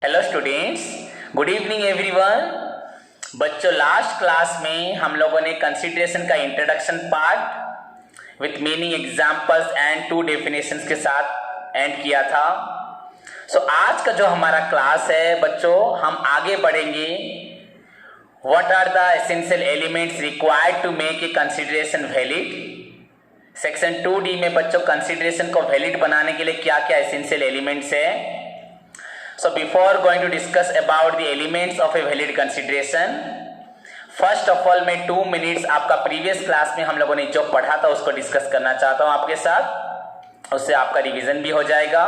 Hello students, good evening everyone. बच्चों, last class में हम लोगों ने कंसीडरेशन का introduction part with meaning examples and to definitions के साथ एंड किया था। आज का जो हमारा क्लास है बच्चों, हम आगे बढ़ेंगे। What are the essential elements required to make a consideration valid. Section 2D में बच्चों कंसीडरेशन को वैलिड बनाने के लिए क्या क्या एसेंशियल एलिमेंट्स है। So before going to discuss about the elements of a valid consideration, first of all मैं 2 minutes आपका प्रीवियस क्लास में हम लोगों ने जो पढ़ा था उसको डिस्कस करना चाहता हूँ आपके साथ, उससे आपका रिवीजन भी हो जाएगा।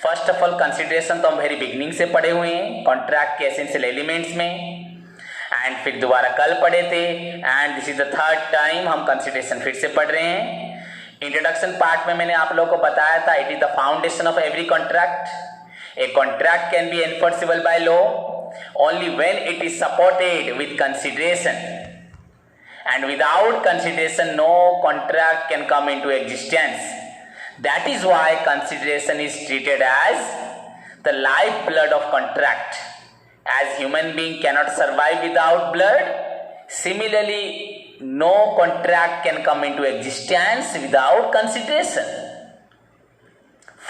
फर्स्ट ऑफ ऑल कंसिडरेशन तो हम वेरी बिगनिंग से पढ़े हुए हैं कॉन्ट्रैक्ट के एसेंशियल एलिमेंट्स में, एंड फिर दोबारा कल पढ़े थे, and this is the third time हम कंसिडरेशन फिर से पढ़ रहे हैं। इंट्रोडक्शन पार्ट में मैंने आप लोगों को बताया था it is the foundation of every contract. A contract can be enforceable by law only when it is supported with consideration, and without consideration no contract can come into existence. That is why consideration is treated as the lifeblood of contract. As human being cannot survive without blood, similarly no contract can come into existence without consideration.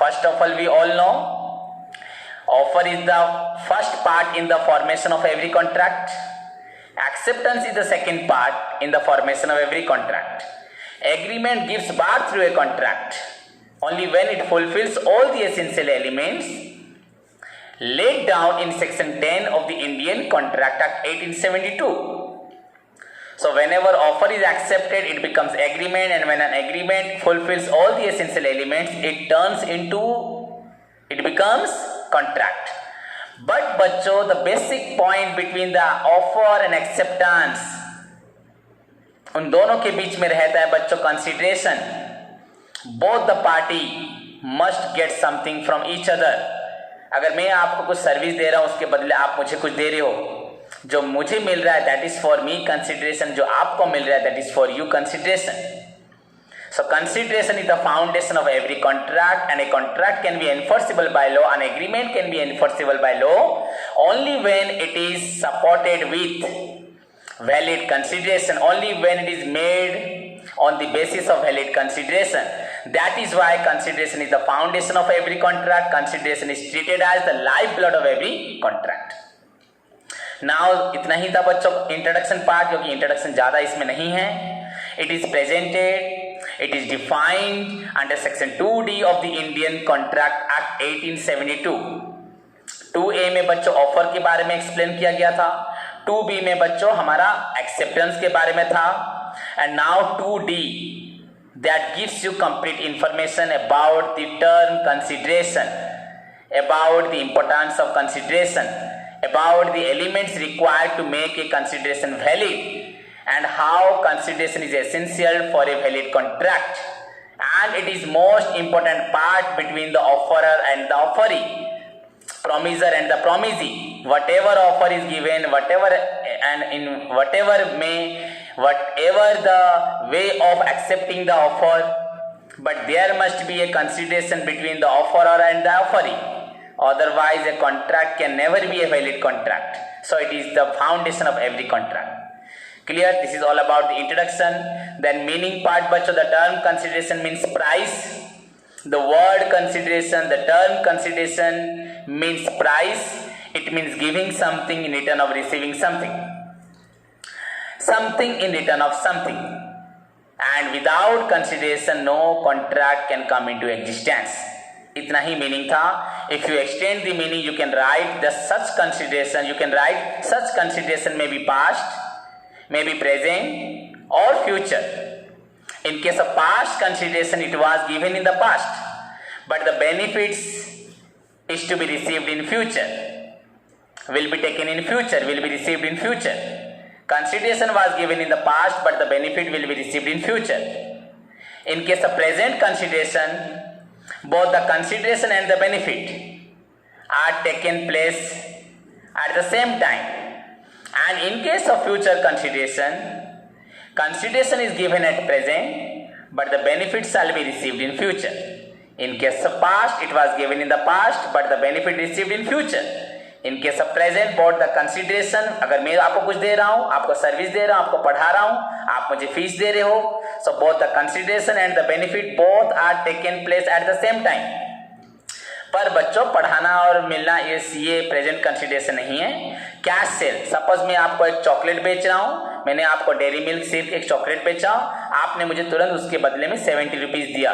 First of all, we all know offer is the first part in the formation of every contract. Acceptance is the second part in the formation of every contract. Agreement gives birth through a contract only when it fulfills all the essential elements laid down in section 10 of the Indian Contract Act 1872. So whenever offer is accepted, it becomes agreement, and when an agreement fulfills all the essential elements, it becomes contract. But बच्चों, the basic point between the offer and acceptance, उन दोनों के बीच में रहता है बच्चों consideration. Both the party must get something from each other. अगर मैं आपको कुछ सर्विस दे रहा हूं, उसके बदले आप मुझे कुछ दे रहे हो, जो मुझे मिल रहा है that is for me consideration, जो आपको मिल रहा है that is for you consideration. So consideration is the foundation of every contract, and a contract can be enforceable by law, an agreement can be enforceable by law only when it is supported with valid consideration, only when it is made on the basis of valid consideration. That is why consideration is the foundation of every contract. Consideration is treated as the lifeblood of every contract. Now इतना ही था बच्चों introduction part, क्योंकि introduction ज़्यादा इसमें नहीं है। It is presented, it is defined under section 2D of the Indian Contract Act 1872. 2A में बच्चों ऑफर के बारे में एक्सप्लेन किया गया था, 2B में बच्चों हमारा एक्सेप्टेंस के बारे में था, and now 2D that gives you complete information about the term consideration, about the importance of consideration, about the elements required to make a consideration valid, and how consideration is essential for a valid contract, and it is most important part between the offerer and the offeree, promiser and the promisee. Whatever offer is given, whatever the way of accepting the offer, but there must be a consideration between the offerer and the offeree, otherwise a contract can never be a valid contract. So it is the foundation of every contract. Clear? This is all about the introduction. Then meaning part बच्चों, the term consideration means price. The word consideration, the term consideration means price. It means giving something in return of receiving something. Something in return of something. And without consideration, no contract can come into existence. इतना ही meaning था. If you extend the meaning, you can write the such consideration. You can write such consideration may be past, may be present or future. In case of past consideration, it was given in the past, but the benefits is to be received in future, will be taken in future, will be received in future. Consideration was given in the past, but the benefit will be received in future. In case of present consideration, both the consideration and the benefit are taken place at the same time. And in case of future consideration, consideration is given at present, but the benefits shall be received in future. In case of past, it was given in the past, but the benefit received in future. In case of present, both the consideration, अगर मैं आपको कुछ दे रहा हूँ, आपको service दे रहा हूँ, आपको पढ़ा रहा हूँ, आप मुझे फीस दे रहे हो, so both the consideration and the benefit both are taken place at the same time. पर बच्चों पढ़ाना और मिलना ये प्रेजेंट कंसिडरेशन नहीं है. कैश सेल, सपोज मैं आपको एक चॉकलेट बेच रहा हूँ, मैंने आपको डेयरी मिल्क सिर्फ एक चॉकलेट बेचा, आपने मुझे तुरंत उसके बदले में 70 रुपीज दिया,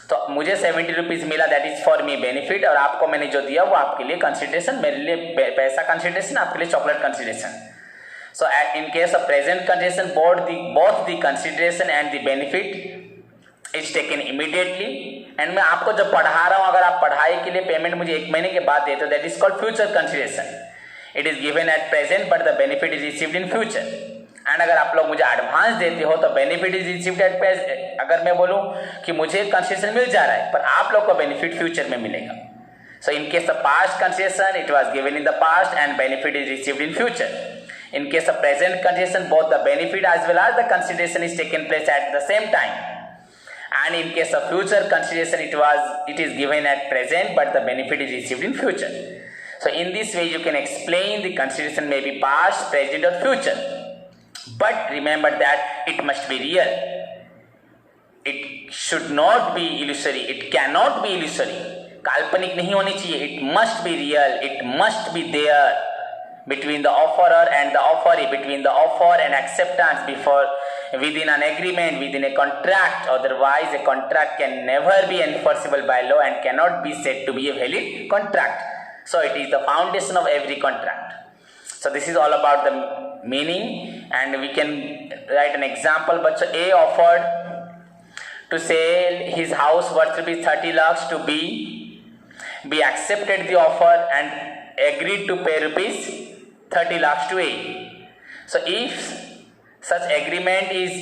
तो मुझे 70 रुपीज मिला, that is for me benefit, और आपको मैंने जो दिया वो आपके लिए कंसिडरेशन, मेरे लिए पैसा कंसिडरेशन, आपके लिए chocolate consideration. So in case of present consideration both the consideration and the benefit is taken immediately. And मैं आपको जब पढ़ा रहा हूं, अगर आप पढ़ाई के लिए पेमेंट मुझे 1 महीने के बाद देते हो, that is called future consideration. It is given at present but the benefit is received in future. And अगर आप लोग मुझे एडवांस देते हो तो benefit is received at present. अगर मैं बोलूं कि मुझे कंसिडरेशन मिल जा रहा है पर आप लोग को बेनिफिट फ्यूचर में मिलेगा. So in case of past consideration it was given in the past and benefit is received in future. In case of present consideration, both the benefit as well as the consideration is taken place at the same time. And in case of future consideration, it is given at present, but the benefit is received in future. So in this way, you can explain the consideration may be past, present, or future. But remember that it must be real. It should not be illusory. It cannot be illusory. काल्पनिक नहीं होनी चाहिए. It must be real. It must be there. Between the offerer and the offeree, between the offer and acceptance, within an agreement, within a contract. Otherwise, a contract can never be enforceable by law and cannot be said to be a valid contract. So it is the foundation of every contract. So this is all about the meaning, and we can write an example. But A offered to sell his house worth rupees 30 lakhs to B. B accepted the offer and agreed to pay rupees 30 lakhs to A. So if such agreement is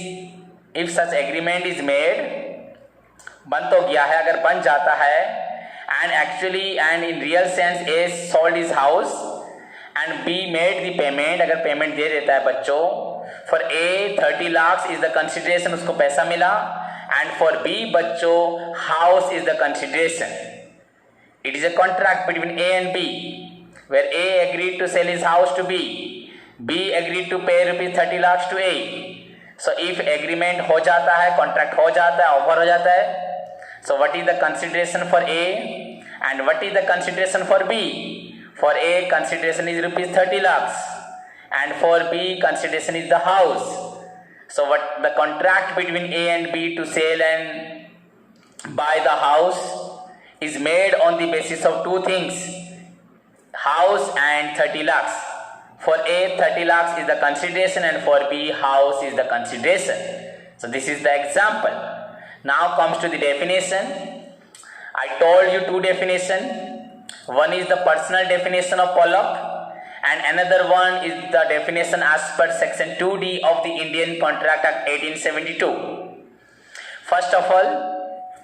made, बन तो गया है, अगर बन जाता है, and in real sense A sold his house and B made the payment, अगर payment दे देता है बच्चों, for A 30 lakhs is the consideration, उसको पैसा मिला, and for B बच्चों house is the consideration. It is a contract between A and B, where A agreed to sell his house to B. B agreed to pay rupees 30 lakhs to A. So if agreement हो जाता है, contract हो जाता है, offer हो जाता है, so what is the consideration for A and what is the consideration for B? For A consideration is rupees 30 lakhs and for B consideration is the house. So what the contract between A and B to sell and buy the house is made on the basis of two things, house and 30 lakhs. For A 30 lakhs is the consideration and for B house is the consideration. So this is the example. Now comes to the definition. I told you two definition. One is the personal definition of Pollock and another one is the definition as per section 2D of the Indian Contract Act 1872. First of all,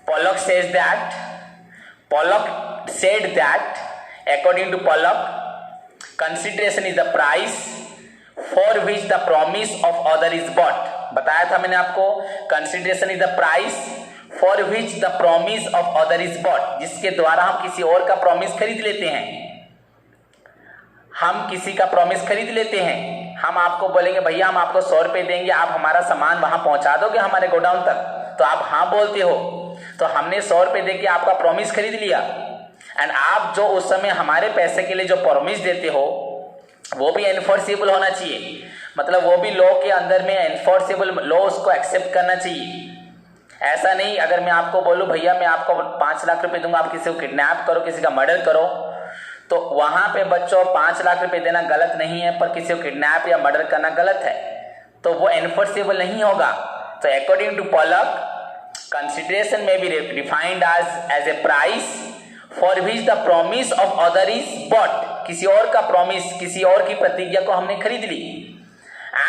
Pollock said that according to Pollock, consideration is the price for which the promise of other is bought. बताया था मैंने आपको, consideration is the price for which the promise of other is bought, जिसके द्वारा हम किसी और का promise खरीद लेते हैं. हम किसी का promise खरीद लेते हैं. हम आपको बोलेंगे भैया हम आपको 100 रुपये देंगे, आप हमारा सामान वहां पहुंचा दोगे हमारे गोडाउन तक, तो आप हाँ बोलते हो, तो हमने 100 रुपये देके आपका प्रॉमिस खरीद लिया. एंड आप जो उस समय हमारे पैसे के लिए जो प्रॉमिस देते हो वो भी एनफोर्सेबल होना चाहिए. मतलब वो भी लॉ के अंदर में एनफोर्सेबल, लॉ उसको एक्सेप्ट करना चाहिए. ऐसा नहीं अगर मैं आपको बोलूं भैया मैं आपको 5 लाख रुपए दूंगा, आप किसी को किडनैप करो, किसी का मर्डर करो, तो वहां पे बच्चों 5 लाख रुपए देना गलत नहीं है, पर किसी को किडनैप या मर्डर करना गलत है, तो वो एनफोर्सेबल नहीं होगा. तो according to Pollock, consideration may be defined as a price for which the promise of other is bought. किसी और का promise, किसी और की प्रतिज्ञा को हमने खरीद ली.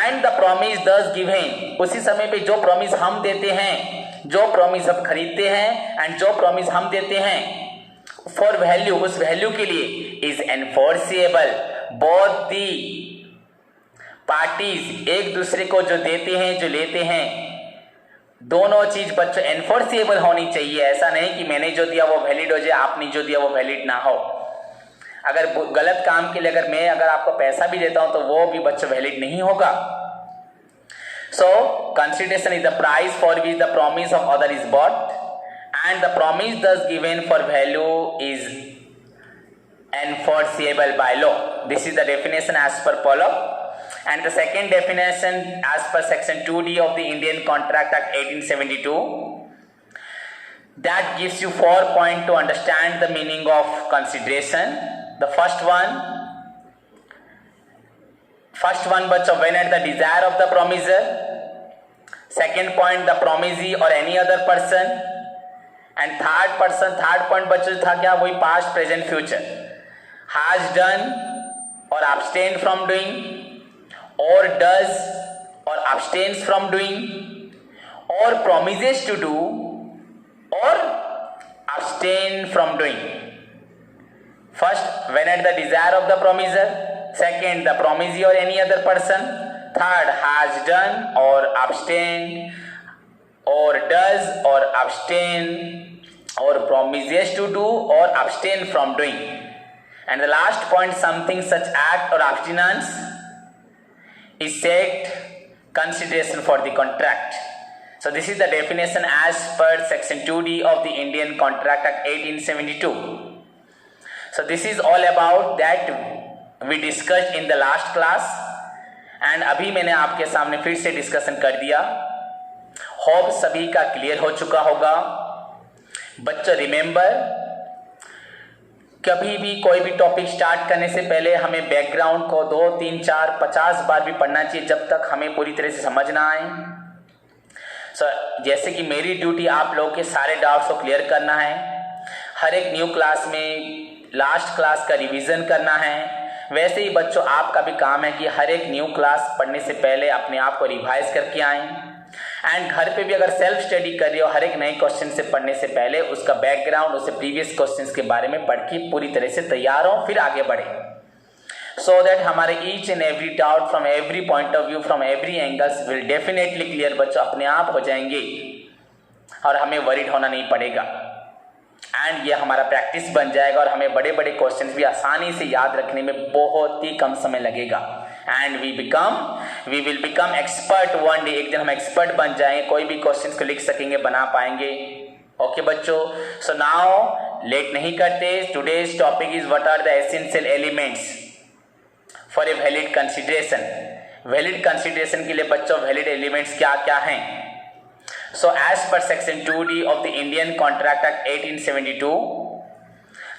And the promise thus given, उसी समय पे जो promise हम देते हैं, जो promise हम खरीदते हैं and जो promise हम देते हैं for value, उस value के लिए is enforceable. Both the parties, एक दूसरे को जो देते हैं, जो लेते हैं, दोनों चीज बच्चों एनफोर्सेबल होनी चाहिए। ऐसा नहीं कि मैंने जो दिया वो वैलिड हो जाए, आपने जो दिया वो वैलिड ना हो। अगर गलत काम के लिए अगर आपको पैसा भी देता हूं तो वो भी बच्चों वैलिड नहीं होगा। So consideration is the price for which the promise of other is bought and the promise thus given for value is enforceable by law. This is the definition as per Pollock. And the second definition as per section 2D of the Indian Contract Act 1872, that gives you 4 points to understand the meaning of consideration. The first one bachcho, when at the desire of the promiser. Second point, the promisee or any other person. And third point बच्चों था क्या, वही past present future, has done और abstain from doing, और does और abstains from doing, और promises to do और abstain from doing. First, when at the desire of the promiser. Second, the promisee or any other person. Third, has done or abstained or does or abstain or promises to do or abstain from doing. And the last point, something such act or abstinence is said consideration for the contract. So this is the definition as per section 2D of the Indian Contract Act 1872. So this is all about that we discussed in the last class, and अभी मैंने आपके सामने फिर से discussion कर दिया. Hope सभी का क्लियर हो चुका होगा. बच्चों रिमेंबर, कभी भी कोई भी टॉपिक स्टार्ट करने से पहले हमें बैकग्राउंड को 2, 3, 4, 50 बार भी पढ़ना चाहिए जब तक हमें पूरी तरह से समझ ना आए. जैसे कि मेरी ड्यूटी आप लोगों के सारे डाउट्स को क्लियर करना है, हर एक न्यू क्लास में लास्ट क्लास का रिवीजन करना है, वैसे ही बच्चों आपका भी काम है कि हर एक न्यू क्लास पढ़ने से पहले अपने आप को रिवाइज करके आएं. एंड घर पे भी अगर सेल्फ स्टडी कर रहे हो, हर एक नए क्वेश्चन से पढ़ने से पहले उसका बैकग्राउंड, उससे प्रीवियस क्वेश्चंस के बारे में पढ़ के पूरी तरह से तैयार हो, फिर आगे बढ़े. सो दैट हमारे each and every doubt from every point of view, from every angles will definitely clear. बच्चों अपने आप हो जाएंगे और हमें वरीड होना नहीं पड़ेगा. एंड ये हमारा प्रैक्टिस बन जाएगा और हमें बड़े बड़े क्वेश्चंस भी आसानी से याद रखने में बहुत ही कम समय लगेगा. And we will become expert one day. एक दिन हम एक्सपर्ट बन जाएंगे, कोई भी क्वेश्चंस को लिख सकेंगे, बना पाएंगे. ओके बच्चों, सो नाउ लेट नहीं करते. Today's topic is what are the essential elements for a valid consideration. Valid consideration के लिए बच्चों वैलिड एलिमेंट्स क्या क्या हैं. So as per section 2D of the Indian Contract Act 1872,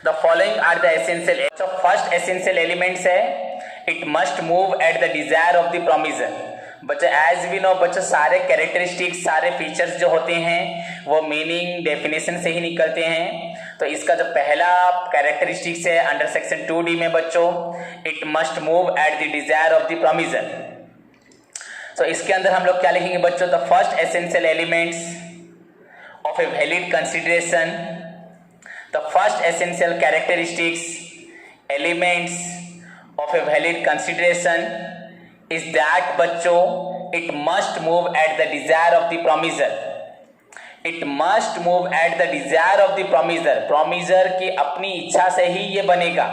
the following are the essential. So first essential elements है, it must move at the desire of the promiser. बच्चों as we know बच्चों सारे characteristics, सारे features जो होते हैं वो meaning definition से ही निकलते हैं. तो इसका जो पहला characteristics है under section 2D में बच्चों, it must move at the desire of the promiser. तो इसके अंदर हम लोग क्या लिखेंगे बच्चों, the first essential elements of a valid consideration, the first essential characteristics elements of a valid consideration is that बच्चों, it must move at the desire of the promisor. It must move at the desire of the promisor. Promisor की अपनी इच्छा से ही ये बनेगा,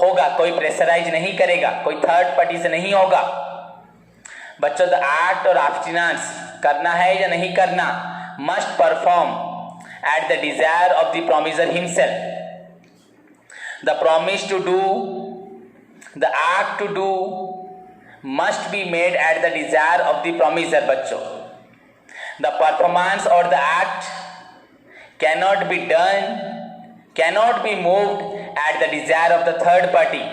होगा, कोई pressurise नहीं करेगा, कोई थर्ड पार्टी से नहीं होगा. बच्चों द एक्ट और एब्स्टिनेंस करना है या नहीं करना, must perform at the desire of the promisor himself. The promise to do, the act to do must be made at the desire of the promisor. बच्चों द परफॉर्मेंस और the act cannot be done, cannot be moved at the desire of the third party.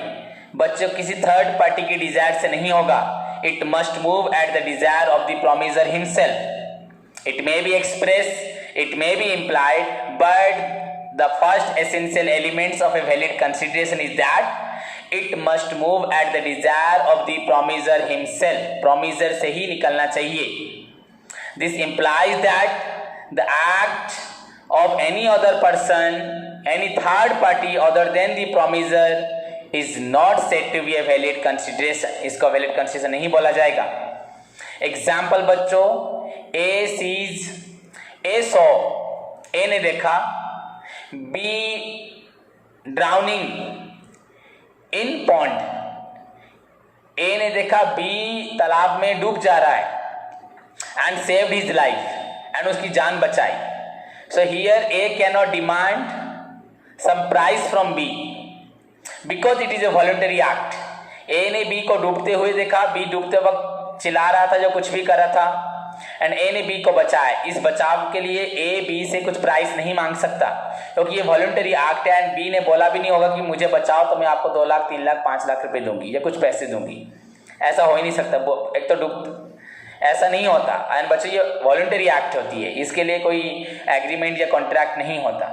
बच्चों किसी third party की Dzire से नहीं होगा. It must move at the desire of the promiser himself. It may be expressed, it may be implied, but the first essential elements of a valid consideration is that it must move at the desire of the promiser himself. Promiser से ही निकलना चाहिए. This implies that the act of any other person, any third party other than the promiser is not said to be a valid consideration. इसको valid consideration नहीं बोला जाएगा. Example बच्चों, ए saw, A ने देखा, B drowning in pond, A ने देखा B तालाब में डूब जा रहा है, and saved his life, and उसकी जान बचाई. So here A can not demand some prize from B because it is a voluntary act. A ने बी को डूबते हुए देखा, बी डूबते वक्त चिल्ला रहा था, जो कुछ भी कर रहा था, एंड ए ने बी को बचाया. इस बचाव के लिए ए बी से कुछ प्राइस नहीं मांग सकता क्योंकि ये वॉलंटरी एक्ट है, एंड बी ने बोला भी नहीं होगा कि मुझे बचाओ तो मैं आपको 2 लाख 3 लाख 5 लाख रुपए दूंगी या कुछ पैसे दूंगी. ऐसा हो ही नहीं सकता. एक तो डूब, ऐसा नहीं होता. एंड बच्चों ये वॉलंटरी एक्ट होती है, इसके लिए कोई एग्रीमेंट या कॉन्ट्रैक्ट नहीं होता.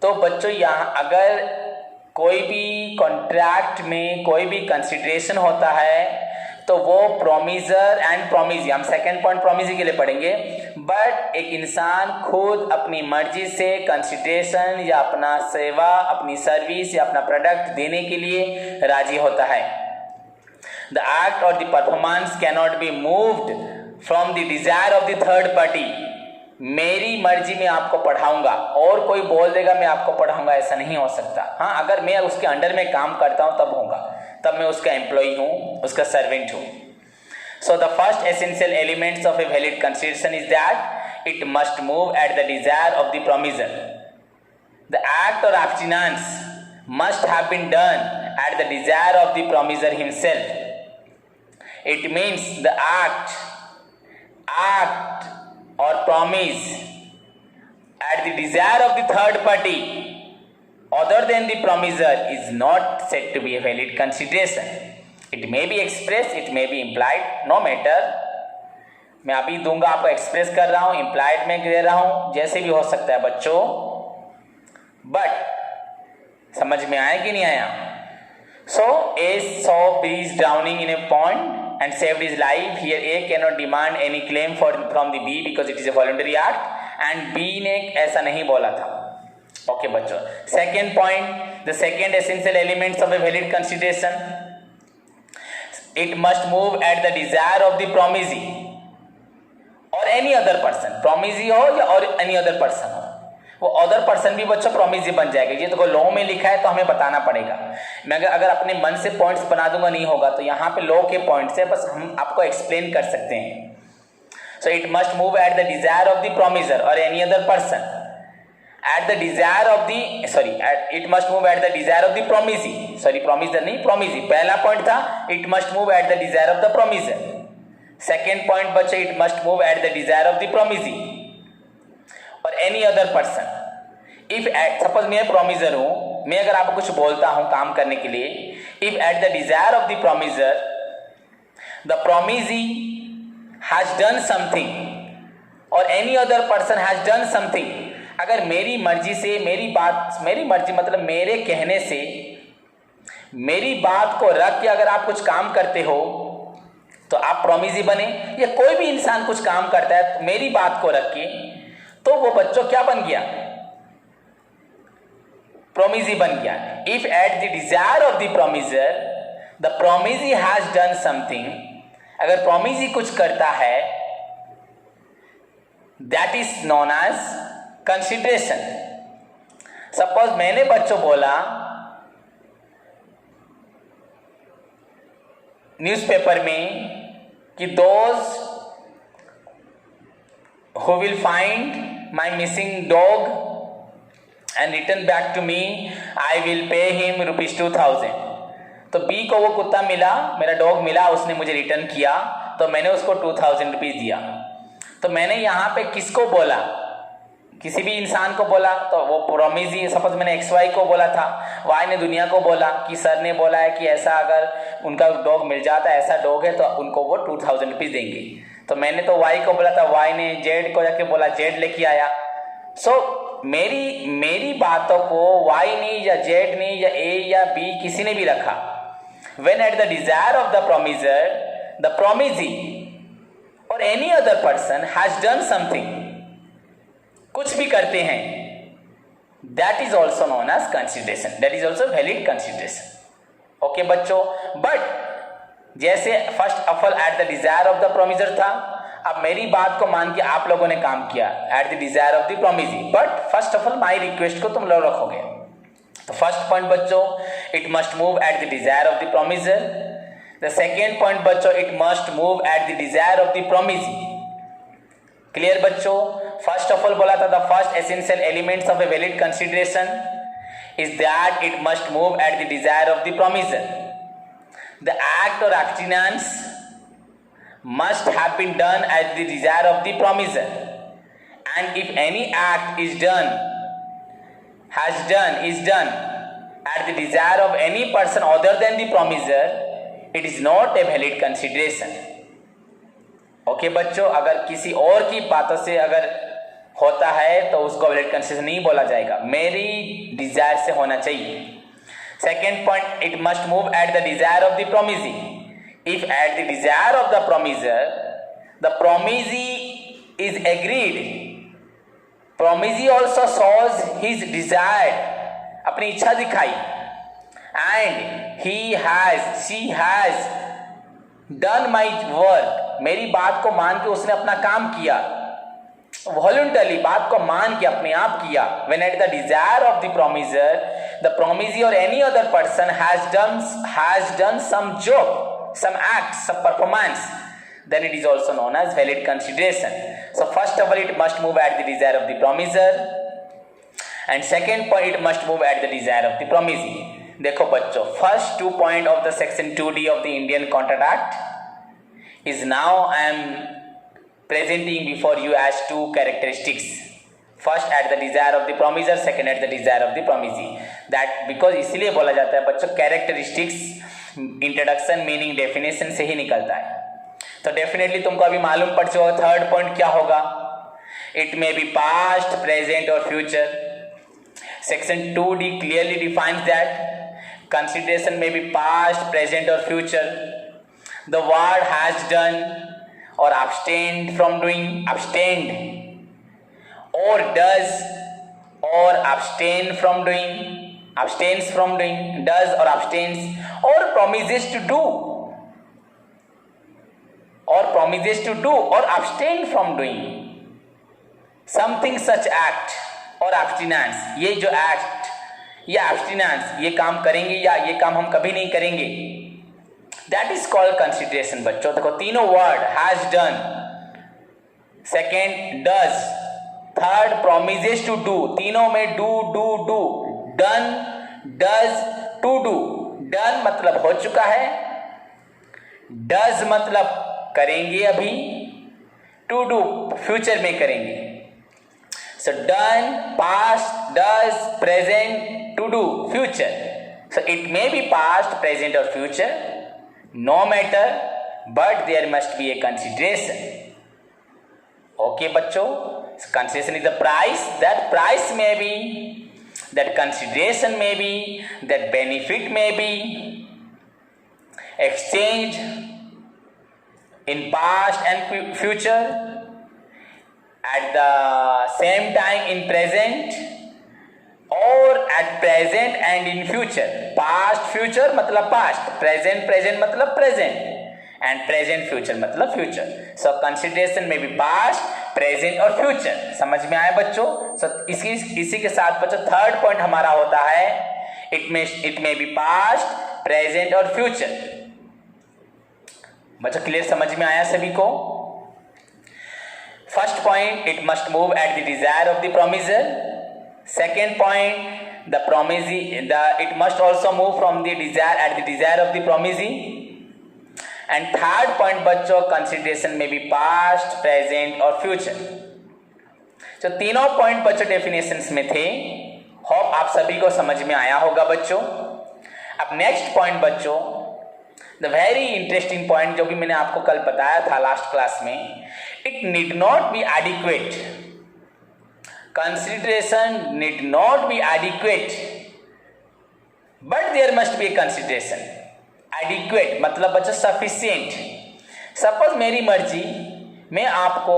तो बच्चों यहाँ अगर कोई भी कॉन्ट्रैक्ट में कोई भी कंसिडरेशन होता है तो वो प्रोमिजर एंड प्रोमिजी, हम सेकेंड पॉइंट प्रोमिजी के लिए पढ़ेंगे. बट एक इंसान खुद अपनी मर्जी से कंसिडरेशन या अपना सेवा, अपनी सर्विस या अपना प्रोडक्ट देने के लिए राजी होता है. द एक्ट और the performance can not be moved from the desire of the third party. मेरी मर्जी में आपको पढ़ाऊंगा और कोई बोल देगा मैं आपको पढ़ाऊंगा, ऐसा नहीं हो सकता. हाँ, अगर मैं उसके अंडर में काम करता हूं तब होगा, तब मैं उसका एम्प्लॉई हूं, उसका सर्वेंट हूं. So the first essential elements of a valid consideration is that it must move at the desire of the promisor. The act और abstinence must have been done at the desire of the promisor himself. It means the act or promise at the desire of the third party other than the promiser is not said to be a valid consideration. It may be expressed, it may be implied, no matter. मैं अभी दूंगा आपको, express कर रहा हूं, implied में दे रहा हूं, जैसे भी हो सकता है बच्चों. बट समझ में आया कि नहीं आया? So A saw B is drowning in a pond and saved his life. Here A cannot demand any claim from the B because it is a voluntary act, and B ने ऐसा नहीं बोला था. Okay बच्चों, second point, the second essential elements of a valid consideration, it must move at the desire of the promisee or any other person. promisee हो या और any other person हो, वो अदर पर्सन भी बच्चों प्रोमिजी बन जाएगा. ये तो लॉ में लिखा है तो हमें बताना पड़ेगा. मैं अगर अपने मन से पॉइंट्स बना दूंगा नहीं होगा, तो यहाँ पे लॉ के पॉइंट्स है, बस हम आपको एक्सप्लेन कर सकते हैं. So it must move at the desire of the promisor और any other person at the desire of the it must move at the desire of the promisee. Promisor नहीं, प्रोमिजी. पहला पॉइंट था it must move at the desire of the promisor. Second point बच्चों it must move at the desire of the promisee और any other person. If suppose मैं promisor हूं, मैं अगर आपको कुछ बोलता हूं काम करने के लिए, if at the desire of the promisor the promisee has done something और any other person has done something. अगर मेरी मर्जी से, मेरी मर्जी मतलब मेरे कहने से, मेरी बात को रख के अगर आप कुछ काम करते हो तो आप प्रोमिजी बने. या कोई भी इंसान कुछ काम करता है तो मेरी बात को रख के, तो वो बच्चों क्या बन गया? प्रोमिजी बन गया. If at the desire of the promisor the promisee has done something, अगर प्रोमिजी कुछ करता है, that is known as consideration. Suppose मैंने बच्चों बोला न्यूज़पेपर में कि दोस्त who will find my missing dog and return back to me, I will pay him ₹2000. तो B को वो कुत्ता मिला, मेरा डॉग मिला, उसने मुझे रिटर्न किया, तो मैंने उसको ₹2000 दिया. तो मैंने यहाँ पे किसको बोला? किसी भी इंसान को बोला, तो वो प्रोमिजी. सपोज मैंने XY को बोला था, Y ने दुनिया को बोला कि सर ने बोला है कि ऐसा अगर उनका डॉग मिल जाता है, ऐसा डॉग है, तो उनको वो ₹2000 देंगे. तो मैंने तो Y को बोला था, Y ने Z को जाके बोला, Z लेके आया. सो मेरी बातों को Y ने या Z ने या A या B किसी ने भी रखा. When at the desire of the promiser, the promisee or any other person has done something, कुछ भी करते हैं, that is also known as consideration. That is also valid consideration. Okay बच्चों. बट जैसे first of all at the desire of the promisor था, अब मेरी बात को मान के आप लोगों ने काम किया at the desire of the promisee, but first of all my request को तुम लोग रखोगे। तो फर्स्ट पॉइंट बच्चों, it must move at the desire of the promisor. The second point बच्चों, it must move at the desire of the promisee. Clear बच्चों? First of all बोला था the first essential elements of a valid consideration is that it must move at the desire of the promisor. The act और abstinence must have been done at the desire of the promiser, and if any act is done at the desire of any person other than the promiser, it is not a valid consideration. Okay बच्चों, अगर किसी और की बातों से अगर होता है तो उसको वैलिड कंसिडरेशन नहीं बोला जाएगा, मेरी डिजायर से होना चाहिए। Second point, it must move at the desire of the promisee. If at the desire of the promiser, the promisee is agreed, promisee also shows his desire, अपनी इच्छा दिखाई, and she has done my work, मेरी बात को मान के उसने अपना काम किया, voluntarily बात को मान के अपने आप किया। When at the desire of the promiser, the promisee or any other person has done some job, some act, some performance, then it is also known as valid consideration. So first of all, it must move at the desire of the promiser, and second point, it must move at the desire of the promisee. देखो बच्चों, first 2 point of the section 2D of the Indian Contract Act is now I am presenting before you as 2 characteristics. First at the desire of the promiser, second at the desire of the promisee. That because इसलिए बोला जाता है बच्चों, characteristics introduction meaning definition से ही निकलता है। तो definitely तुमको अभी मालूम पड़ चुका थर्ड पॉइंट क्या होगा। It may be past, present और future. Section 2D clearly defines that consideration may be past, present और future. The word has done और abstained from doing, abstained or does or abstain from doing, abstains from doing, does or abstains, or promises to do, or abstain from doing something such act or abstinence। ये जो act या abstinence, ये काम करेंगे या ये काम हम कभी नहीं करेंगे, that is called consideration। बच्चों देखो, तीनों word has done, second does, third promises to do, तीनों में do, done, does, to do। done मतलब हो चुका है, does मतलब करेंगे अभी, to do फ्यूचर में करेंगे। so done, past, does, present, to do, future। so it may be past, present or future, no matter, but there must be a consideration। okay बच्चों, consideration is the price, that price may be, that consideration may be, that benefit may be exchanged in past and future, at the same time in present, or at present and in future। past future मतलब past, present मतलब present, and present future मतलब future। so consideration may be past, present और future. समझ में आया बच्चों? इसी के साथ बच्चों थर्ड पॉइंट हमारा होता है it may be past, present और फ्यूचर। बच्चों क्लियर, समझ में आया सभी को? First point, it must move at the desire of the promisor. Second point, the promisee it must also move from the desire at the desire of the promisee. And third point बच्चों, consideration में भी past, present और future. तो तीनों point बच्चों definitions में थे। Hope आप सभी को समझ में आया होगा बच्चों। अब नेक्स्ट पॉइंट बच्चों, द वेरी इंटरेस्टिंग पॉइंट जो भी मैंने आपको कल बताया था लास्ट क्लास में, it need not be adequate. Consideration need not be adequate, but there must be a consideration. Adequate मतलब बच्चों सफिशिएंट। सपोज मेरी मर्जी, मैं आपको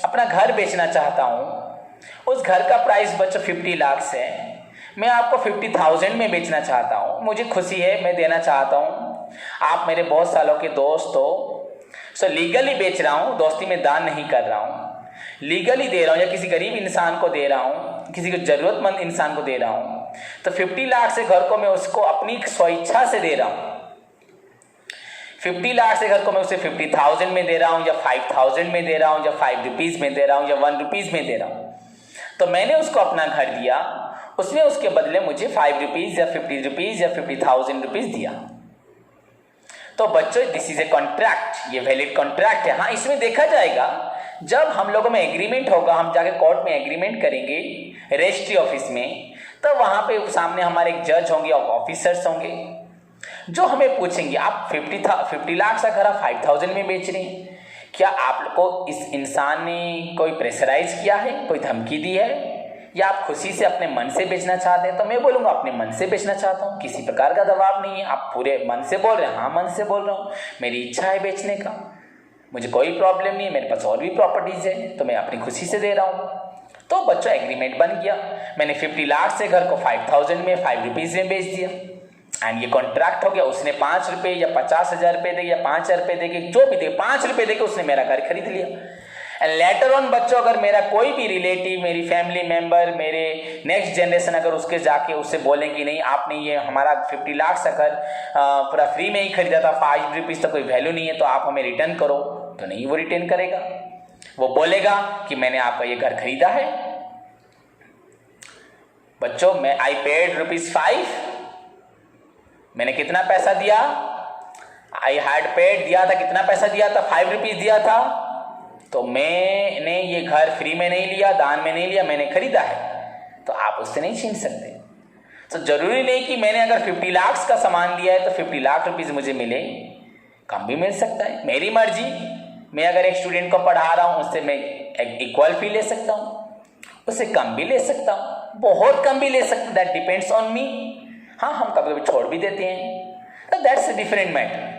अपना घर बेचना चाहता हूं, उस घर का प्राइस बच्चों 50 लाख से, मैं आपको 50,000 में बेचना चाहता हूं। मुझे खुशी है, मैं देना चाहता हूं, आप मेरे बहुत सालों के दोस्त हो, सो लीगली बेच रहा हूँ, दोस्ती में दान नहीं कर रहा हूँ, लीगली दे रहा हूँ या किसी गरीब इंसान को दे रहा हूँ, किसी को जरूरतमंद इंसान को दे रहा हूँ, तो 50 लाख से घर को मैं उसको अपनी स्वेच्छा से दे रहा हूँ। 50 लाख से घर को मैं उसे 50,000 में दे रहा हूँ या 5,000 में दे रहा हूँ या 5 रुपीज में दे रहा हूँ या 1 रुपीज में दे रहा हूँ। तो मैंने उसको अपना घर दिया, उसने उसके बदले मुझे 5 रुपीज या 50 रुपीज या 50,000 रुपीज दिया। तो बच्चों दिस इज ए कॉन्ट्रैक्ट, ये वैलिड कॉन्ट्रैक्ट है। हाँ, इसमें देखा जाएगा जब हम लोगों में एग्रीमेंट होगा, हम जाके कोर्ट में एग्रीमेंट करेंगे रजिस्ट्री ऑफिस में, तो वहां पे सामने हमारे एक जज होंगे और ऑफिसर्स होंगे जो हमें पूछेंगे आप 50 लाख का घर आप 5,000 में बेच रहे हैं, क्या आपको इस इंसान ने कोई प्रेशराइज किया है, कोई धमकी दी है, या आप खुशी से अपने मन से बेचना चाहते हैं? तो मैं बोलूंगा अपने मन से बेचना चाहता हूँ, किसी प्रकार का दबाव नहीं है। आप पूरे मन से बोल रहे हैं? हाँ, मन से बोल रहा हूँ, मेरी इच्छा है बेचने का, मुझे कोई प्रॉब्लम नहीं है, मेरे पास और भी प्रॉपर्टीज है, तो मैं अपनी खुशी से दे रहा हूँ। तो बच्चों एग्रीमेंट बन गया, मैंने 50 लाख से घर को 5,000 में 5 रुपीज में बेच दिया एंड ये कॉन्ट्रैक्ट हो गया। उसने 5 रुपए या 50,000 रुपए दे या 5,000 रुपए दे, जो भी दे, 5 रुपए दे के उसने मेरा घर खरीद लिया। एंड लेटर ऑन बच्चों अगर मेरा कोई भी रिलेटिव, मेरी फैमिली मेंबर, मेरे नेक्स्ट जनरेशन अगर उसके जाके उससे बोलें कि नहीं आपने ये हमारा 50 लाख से घर पूरा फ्री में ही खरीदा था, 5 रुपीज तो कोई वैल्यू नहीं है, तो आप हमें रिटर्न करो, तो नहीं वो रिटर्न करेगा। वो बोलेगा कि मैंने आपका ये घर खरीदा है बच्चों, मैं आई पेड ₹5, मैंने कितना पैसा दिया, आई हैड पेड दिया था, कितना पैसा दिया था, 5 रुपीज दिया था, तो मैंने ये घर फ्री में नहीं लिया, दान में नहीं लिया, मैंने खरीदा है, तो आप उससे नहीं छीन सकते। तो जरूरी नहीं कि मैंने अगर 50 लाख का सामान दिया है तो 50 लाख रुपीज मुझे मिले, कम भी मिल सकता है, मेरी मर्जी। मैं अगर एक स्टूडेंट को पढ़ा रहा हूं उससे मैं इक्वल फी ले सकता हूं, उससे कम भी ले सकता हूं, बहुत कम भी ले सकता हूं, दैट डिपेंड्स ऑन मी। हाँ, हम कभी कभी छोड़ भी देते हैं, that's a different matter,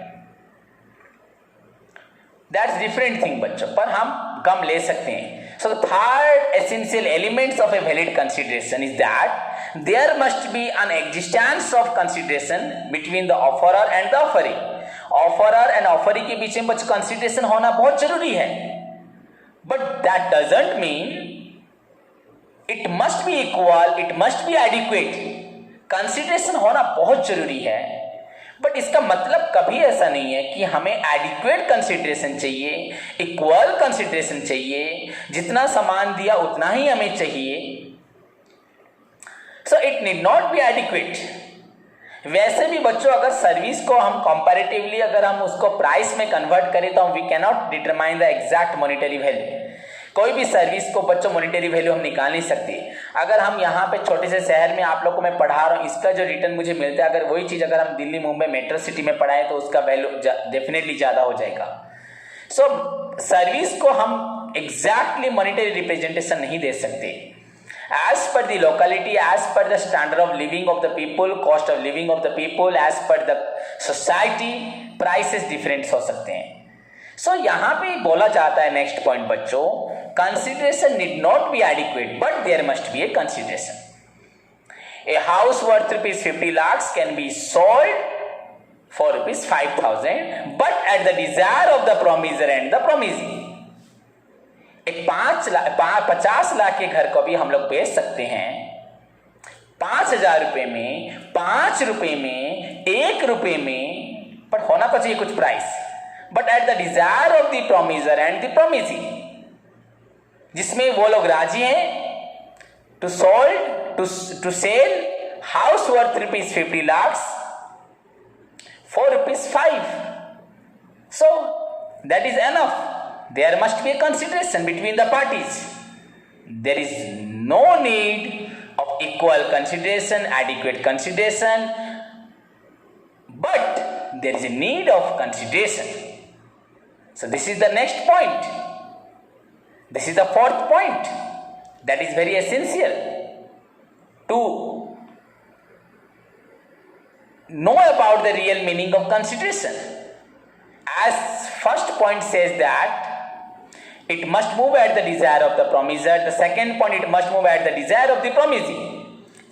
that's different thing बच्चों, पर हम कम ले सकते हैं। So the third essential elements of a valid consideration is that there must be an existence of consideration between the offerer and the offeree. Offerer and offeree के बीच में बच्चों कंसिडरेशन होना बहुत जरूरी है, but that doesn't mean it must be equal, it must be adequate. Consideration होना बहुत जरूरी है, बट इसका मतलब कभी ऐसा नहीं है कि हमें एडिक्वेट कंसिडरेशन चाहिए, इक्वल कंसिडरेशन चाहिए, जितना सामान दिया उतना ही हमें चाहिए। So it need not be adequate. वैसे भी बच्चों अगर सर्विस को हम कंपैरेटिवली अगर हम उसको प्राइस में कन्वर्ट करें तो we can not determine the exact monetary value. कोई भी सर्विस को बच्चों मॉनेटरी वैल्यू हम निकाल नहीं सकते। अगर हम यहाँ पे छोटे से शहर में आप लोग को मैं पढ़ा रहा हूँ, इसका जो रिटर्न मुझे मिलता है, अगर वही चीज़ अगर हम दिल्ली, मुंबई, मेट्रो सिटी में पढ़ाएं तो उसका वैल्यू डेफिनेटली ज़्यादा हो जाएगा। सो सर्विस को हम एग्जैक्टली मॉनेटरी रिप्रेजेंटेशन नहीं दे सकते। As per the locality, as per the standard of living of the people, cost of living of the people, as per the society, prices different हो सकते हैं। सो यहाँ पे बोला जाता है नेक्स्ट पॉइंट बच्चों, consideration need not be adequate but there must be a consideration. A house worth ₹50 lakhs can be sold for ₹5,000 but at the desire of the promisor and the promisee. एक 50 लाख के घर को भी हम लोग बेच सकते हैं 5,000 रुपए में, 5 रुपए में, 1 रुपए में, पर होना तो चाहिए कुछ price, but at the desire of the promisor and the promisee, जिसमें वो लोग राजी हैं to sell house worth ₹50 lakhs for ₹5। So that is enough. There must be a consideration between the parties. There is no need of equal consideration, adequate consideration, but there is a need of consideration. So this is the next point. This is the fourth point that is very essential to know about the real meaning of consideration. As first point says that it must move at the desire of the promiser. The second point, it must move at the desire of the promisee.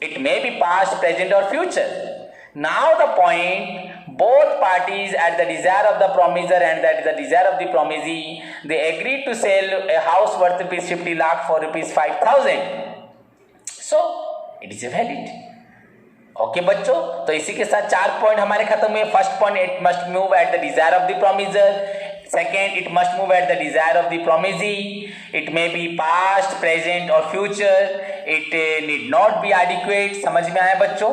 It may be past, present or future. Now the point, both parties at the desire of the promiser and at the desire of the promisee, they agreed to sell a house worth rupees 50 lakh for rupees 5,000. So it is valid. Okay बच्चों, तो इसी के साथ 4 point हमारे खत्म हुए. First point, it must move at the desire of the promisor. Second, it must move at the desire of the promisee. It may be past, present और future. It need not be adequate. समझ में आया बच्चों?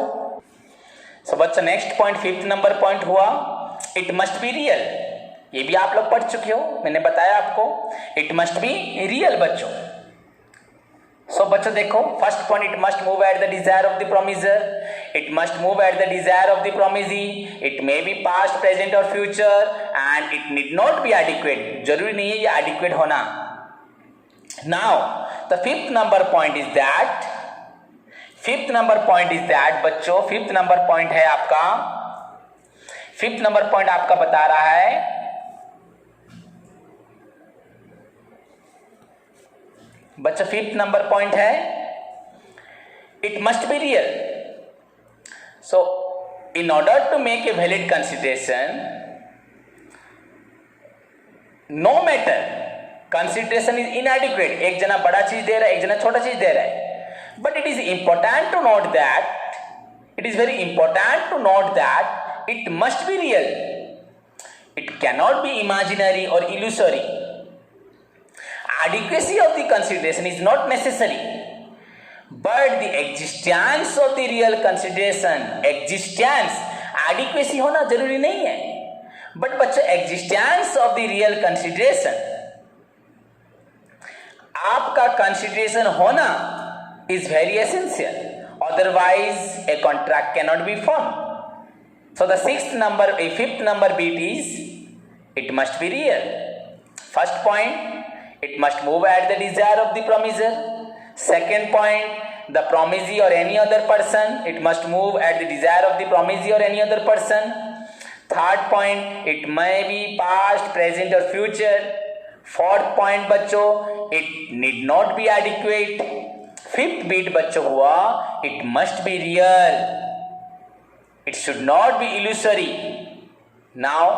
So बच्चों next point, 5th number point हुआ it must be real. ये भी आप लोग पढ़ चुके हो, मैंने बताया आपको. इट मस्ट बी रियल बच्चों. सो बच्चों देखो, first point, it must move at the desire of the promisor. It must move at the desire of the promisee. It may be past, present और future. And it need not be adequate. जरूरी नहीं है ये adequate होना. Now the 5th number point is that, 5th number point is that बच्चों, 5th number point है आपका, 5th number point आपका बता रहा है बच्चों, 5th नंबर पॉइंट है it must be real. So in order to make a valid consideration, no matter consideration is inadequate. एक जना बड़ा चीज दे रहा है, एक जना छोटा चीज दे रहा है. But it is important to note that, it is very important to note that it must be real. It cannot be imaginary or illusory. Adequacy of the consideration is not necessary, but the existence of the real consideration, existence, adequacy होना जरूरी नहीं है, but बच्चों existence of the real consideration, आपका consideration होना is very essential. Otherwise, a contract cannot be formed. So the 5th number beat is it must be real. First point, it must move at the desire of the promiser. Second point, the promisee or any other person, it must move at the desire of the promisee or any other person. Third point, it may be past, present or future. Fourth point बच्चों, it need not be adequate. 5th बीट बच्चों हुआ it must be real. It should not be illusory. Now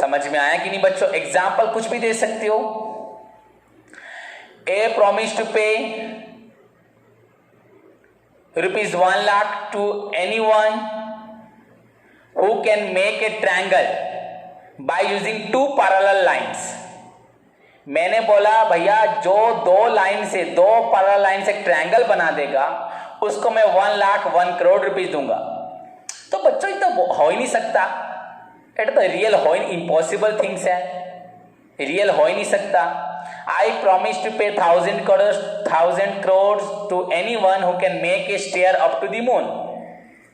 समझ में आया कि नहीं बच्चों? एग्जाम्पल कुछ भी दे सकते हो. ए प्रॉमिस टू पे rupees 1 lakh to anyone who can make a triangle by using 2 parallel lines. मैंने बोला भैया जो 2 लाइन से, 2 पैरेलल लाइन से ट्रायंगल बना देगा उसको मैं 1 लाख 1 करोड़ रुपीस दूंगा. तो बच्चों ये तो हो ही नहीं सकता. इट तो रियल हो ही, इम्पॉसिबल थिंग्स है, रियल हो ही नहीं सकता. I promise to pay 1000 crore to anyone who can make a stair up to the moon.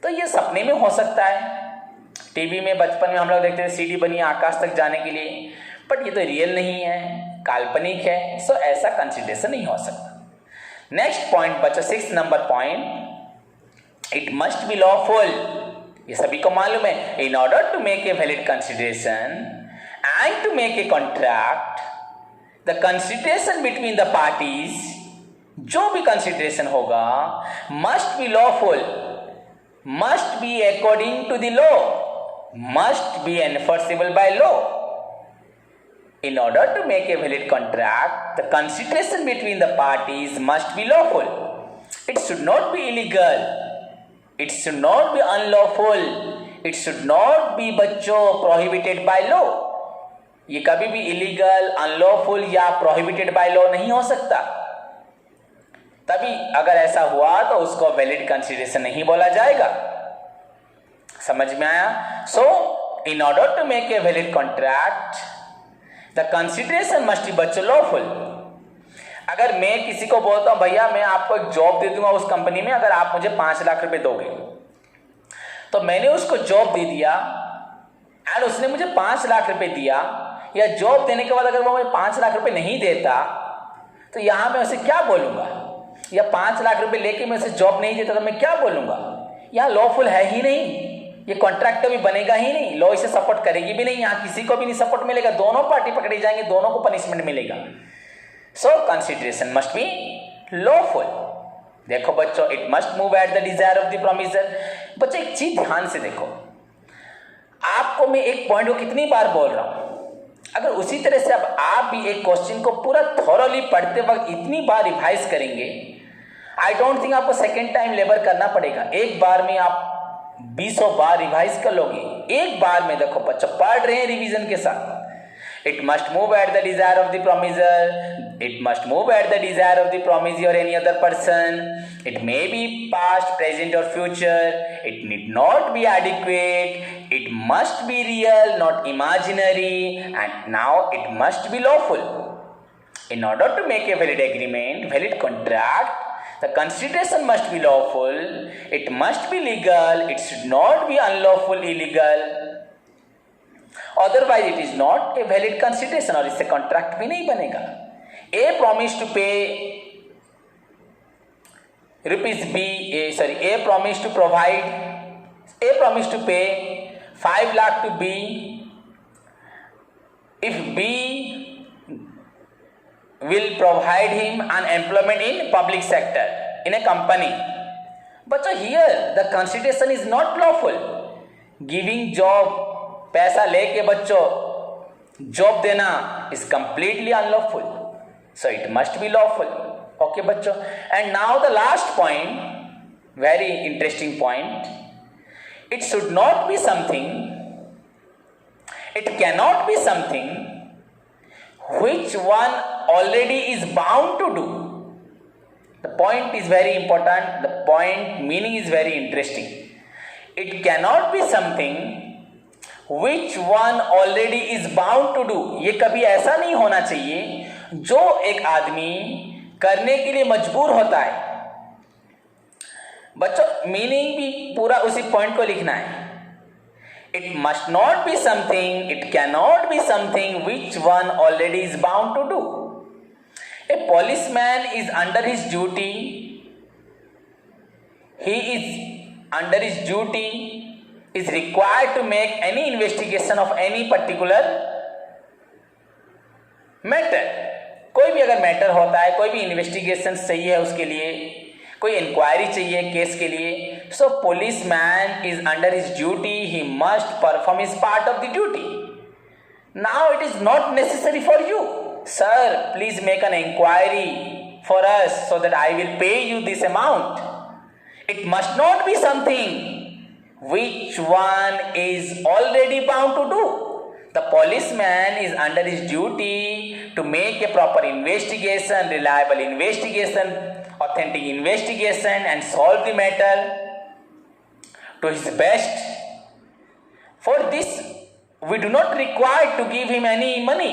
तो ये सपने में हो सकता है. टीवी में बचपन में हम लोग देखते थे सीढ़ी बनी आकाश तक जाने के लिए, बट ये तो रियल नहीं है, काल्पनिक है. सो ऐसा कंसिडरेशन नहीं हो सकता. नेक्स्ट पॉइंट बच्चों, 6th number point, it must be lawful. ये सभी को मालूम है. In order to make a valid consideration and to make a contract, the consideration between the parties, जो भी कंसिडरेशन होगा, must be lawful, must be according to the law, must be enforceable by law. In order to make a valid contract, the consideration between the parties must be lawful. It should not be illegal. It should not be unlawful. It should not be बच्चों prohibited by law. ये कभी भी illegal, unlawful या prohibited by law नहीं हो सकता. तभी अगर ऐसा हुआ तो उसको valid consideration नहीं बोला जाएगा. समझ में आया? So, in order to make a valid contract, the consideration must be बच्चों लॉफुल. अगर मैं किसी को बोलता हूं भैया मैं आपको एक जॉब दे दूंगा उस कंपनी में अगर आप मुझे 5 लाख रुपए दोगे, तो मैंने उसको जॉब दे दिया एंड उसने मुझे 5 लाख रुपए दिया, या जॉब देने के बाद अगर वो मुझे 5 लाख रुपए नहीं देता तो यहां मैं उसे क्या बोलूंगा? या 5 लाख रुपए लेके मैं उसे जॉब नहीं देता तो मैं क्या बोलूंगा? यहां लॉफुल है ही नहीं, ये कॉन्ट्रैक्ट भी बनेगा ही नहीं, लॉ इसे सपोर्ट करेगी भी नहीं, यहाँ किसी को भी नहीं सपोर्ट मिलेगा, दोनों पार्टी पकड़ी जाएंगे, दोनों को पनिशमेंट मिलेगा. सो कंसिडरेशन मस्ट बी लॉफुल. देखो बच्चों, it must move at the desire of the promisor. बच्चे एक चीज ध्यान से देखो, आपको मैं एक पॉइंट को कितनी बार बोल रहा हूं, अगर उसी तरह से अब आप भी एक क्वेश्चन को पूरा थॉरोली पढ़ते वक्त इतनी बार रिवाइज करेंगे, आई डोंट थिंक आपको सेकेंड टाइम लेबर करना पड़ेगा। एक बार में आप 20 बार रिवाइज कर लोगे। एक बार में देखो बच्चों पढ़ रहे हैं रिवीजन के साथ। It must move at the desire of the promiser. It must move at the desire of the promisee or any other person. It may be past, present or future. It need not be adequate. It must be real, not imaginary. And now it must be lawful. In order to make a valid agreement, valid contract, the consideration must be lawful. It must be legal. It should not be unlawful, illegal. Otherwise it is not a valid consideration और इससे contract भी नहीं बनेगा। A promised to pay A promised to provide, A promised to pay 5 lakh to B if B will provide him an employment in public sector in a company. But here the consideration is not lawful. Giving job, पैसा लेके बच्चों job देना is completely unlawful, so it must be lawful. Okay बच्चों, and now the last point, very interesting point, it should not be something, it cannot be something which one already is bound to do. The point is very important, the point meaning is very interesting. It cannot be something which one already is bound to do. ये कभी ऐसा नहीं होना चाहिए जो एक आदमी करने के लिए मजबूर होता है। बच्चों मीनिंग भी पूरा उसी पॉइंट को लिखना है। It must not be something, it cannot be something which one already is bound to do. A policeman is under his duty. He is under his duty is required to make any investigation of any particular matter. कोई भी अगर matter होता है, कोई भी investigation चाहिए है उसके लिए, कोई इंक्वायरी चाहिए केस के लिए, so police man is under his duty, he must perform his part of the duty. Now it is not necessary for you, sir please make an inquiry for us so that I will pay you this amount. It must not be something which one is already bound to do. The policeman is under his duty to make a proper investigation, reliable investigation, authentic investigation and solve the matter to his best. For this we do not require to give him any money.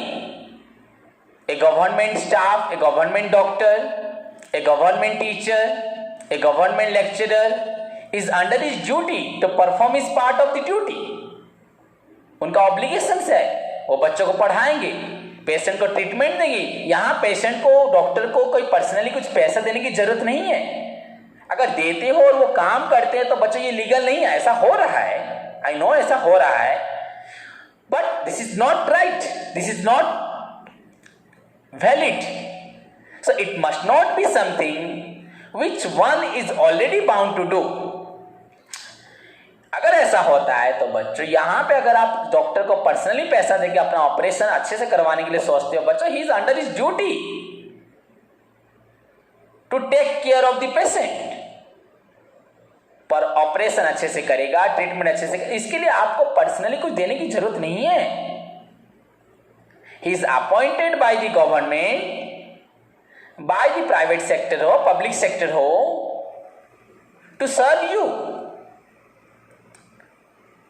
A government staff, a government doctor, a government teacher, a government lecturer is under his duty to perform his part of the duty. उनका obligation है, वो बच्चों को पढ़ाएंगे, patient को treatment देंगे। यहाँ patient को, डॉक्टर को कोई पर्सनली कुछ पैसा देने की जरूरत नहीं है। अगर देते हो और वो काम करते हैं तो बच्चों ये लीगल नहीं है। ऐसा हो रहा है, आई नो ऐसा हो रहा है, but this is not right, this is not valid. So it must not be something which one is already bound to do. अगर ऐसा होता है तो बच्चों यहां पे अगर आप डॉक्टर को पर्सनली पैसा देके अपना ऑपरेशन अच्छे से करवाने के लिए सोचते हो बच्चों, he is under his duty to take care of the patient. पर ऑपरेशन अच्छे से करेगा, ट्रीटमेंट अच्छे से करेगा, इसके लिए आपको पर्सनली कुछ देने की जरूरत नहीं है. He is appointed by the government, by the private sector हो, पब्लिक सेक्टर हो, टू सर्व यू.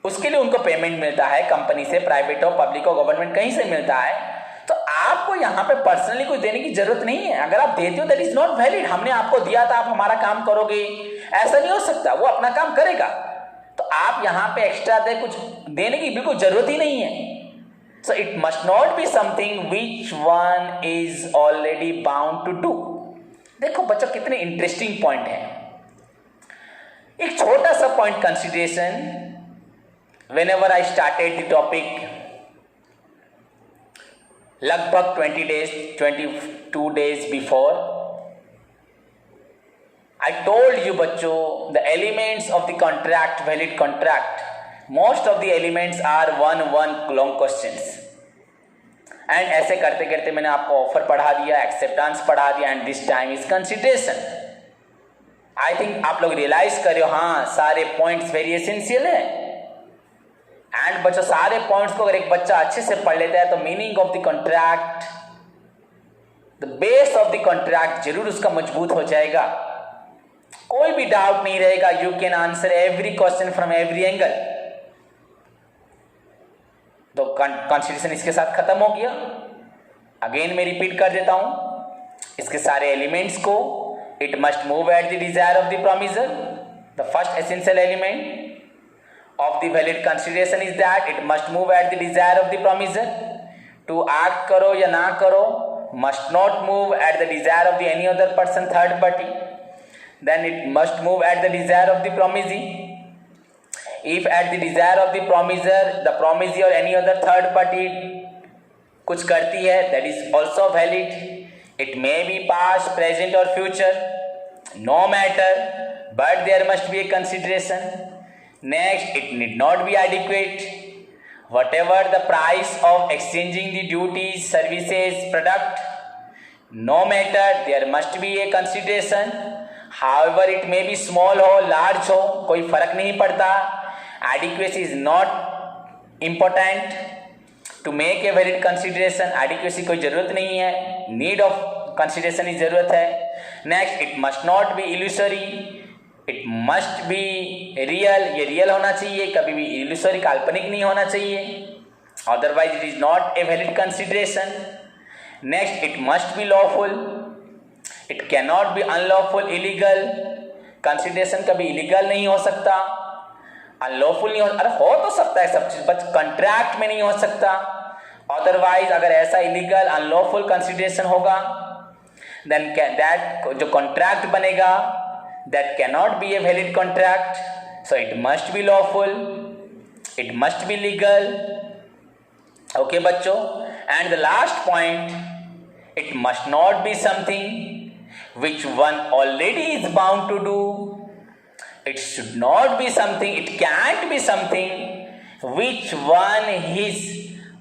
उसके लिए उनको पेमेंट मिलता है कंपनी से, प्राइवेट हो, पब्लिक हो, गवर्नमेंट कहीं से मिलता है. तो आपको यहां पे पर्सनली कुछ देने की जरूरत नहीं है. अगर आप देते हो दैट इज नॉट वैलिड. हमने आपको दिया था, आप हमारा काम करोगे, ऐसा नहीं हो सकता. वो अपना काम करेगा. तो आप यहां पे एक्स्ट्रा दे कुछ देने की बिल्कुल जरूरत ही नहीं है. So it must not be something which one is already bound to do. देखो बच्चों कितने इंटरेस्टिंग पॉइंट है. एक छोटा सा point consideration. Whenever I started the topic, लगभग 22 days before, I told you बच्चों, the elements of the contract, valid contract, most of the elements are one long questions. And ऐसे करते करते मैंने आपको ऑफर पढ़ा दिया, एक्सेप्टेंस पढ़ा दिया, and this time is consideration. I think आप लोग रियलाइज कर रहे हो, हाँ सारे पॉइंट्स वेरी एसेंशियल है. एंड बच्चों सारे पॉइंट्स को अगर एक बच्चा अच्छे से पढ़ लेता है तो meaning of the contract, the base of the contract जरूर उसका मजबूत हो जाएगा. कोई भी डाउट नहीं रहेगा. You can answer every question from every angle. तो कंसिडरेशन इसके साथ खत्म हो गया. अगेन मैं रिपीट कर देता हूं इसके सारे एलिमेंट्स को. It must move at the desire of the promisor. The first essential element of the valid consideration is that it must move at the desire of the promisor. To act करो या ना करो, must not move at the desire of the any other person, third party. Then it must move at the desire of the promisee. If at the desire of the promiser, the promisee or any other third party कुछ करती है, that is also valid. It may be past, present or future, no matter, but there must be a consideration. Next, it need not be adequate. Whatever the price of exchanging the duties, services, product, no matter, there must be a consideration. However, it may be small हो, large हो, कोई फर्क नहीं पड़ता. Adequacy is not important to make a valid consideration. Adequacy कोई जरूरत नहीं है. Need of consideration की जरूरत है. Next, it must not be illusory. It must be real. ये real होना चाहिए, कभी भी illusory काल्पनिक नहीं होना चाहिए. Otherwise, it is not a valid consideration. Next, it must be lawful. It cannot be unlawful, illegal. Consideration कभी illegal नहीं हो सकता, अनलॉफुल नहीं हो, अरे हो तो सकता है सब चीज, बट कॉन्ट्रैक्ट में नहीं हो सकता. अदरवाइज अगर ऐसा इलीगल अनलॉफुल कंसिडरेशन होगा, देन दैट जो कॉन्ट्रैक्ट बनेगा that can not be a valid contract. So it must be lawful, it must be legal. Okay बच्चों. And the last point, it must not be something which one already is bound to do. It should not be something, it can't be something which one is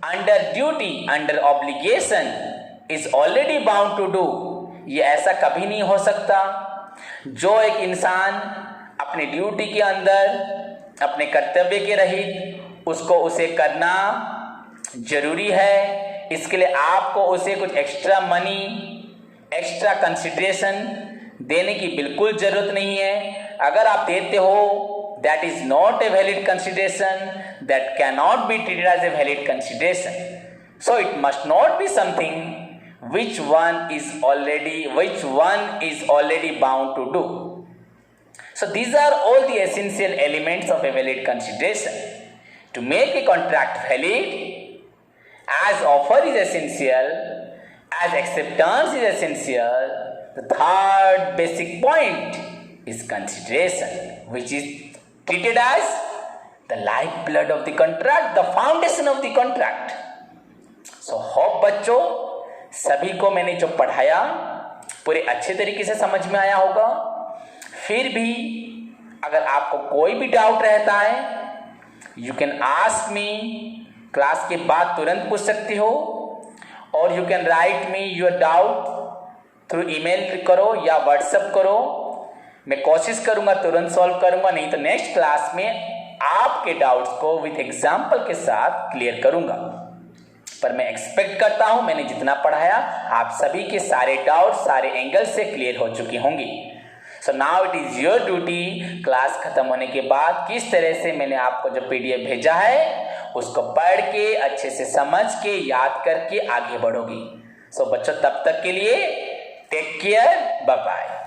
under duty, under obligation is already bound to do. ये ऐसा कभी नहीं हो सकता जो एक इंसान अपने ड्यूटी के अंदर, अपने कर्तव्य के रहित उसको उसे करना जरूरी है. इसके लिए आपको उसे कुछ एक्स्ट्रा मनी, एक्स्ट्रा कंसिडरेशन देने की बिल्कुल जरूरत नहीं है. अगर आप देते हो, that is not a valid consideration, that cannot be treated as a valid consideration. So it must not be something which one is already bound to do. So these are all the essential elements of a valid consideration. To make a contract valid, as offer is essential, as acceptance is essential, the third basic point is consideration, which is treated as the lifeblood of the contract, the foundation of the contract. So hope बच्चों सभी को मैंने जो पढ़ाया पूरे अच्छे तरीके से समझ में आया होगा. फिर भी अगर आपको कोई भी डाउट रहता है, you can ask me. Class के बाद तुरंत पूछ सकते हो, और you can write me your doubt through email करो या व्हाट्सएप करो. मैं कोशिश करूंगा तुरंत सॉल्व करूंगा, नहीं तो नेक्स्ट क्लास में आपके डाउट्स को विद एग्जाम्पल के साथ क्लियर करूंगा. पर मैं एक्सपेक्ट करता हूं मैंने जितना पढ़ाया आप सभी के सारे डाउट सारे एंगल से क्लियर हो चुके होंगे. So now it is your duty, class खत्म होने के बाद किस तरह से मैंने आपको जो पीडीएफ भेजा है उसको पढ़ के अच्छे से समझ के याद करके आगे बढ़ोगी. सो बच्चों तब तक के लिए टेक केयर, बाय बाय.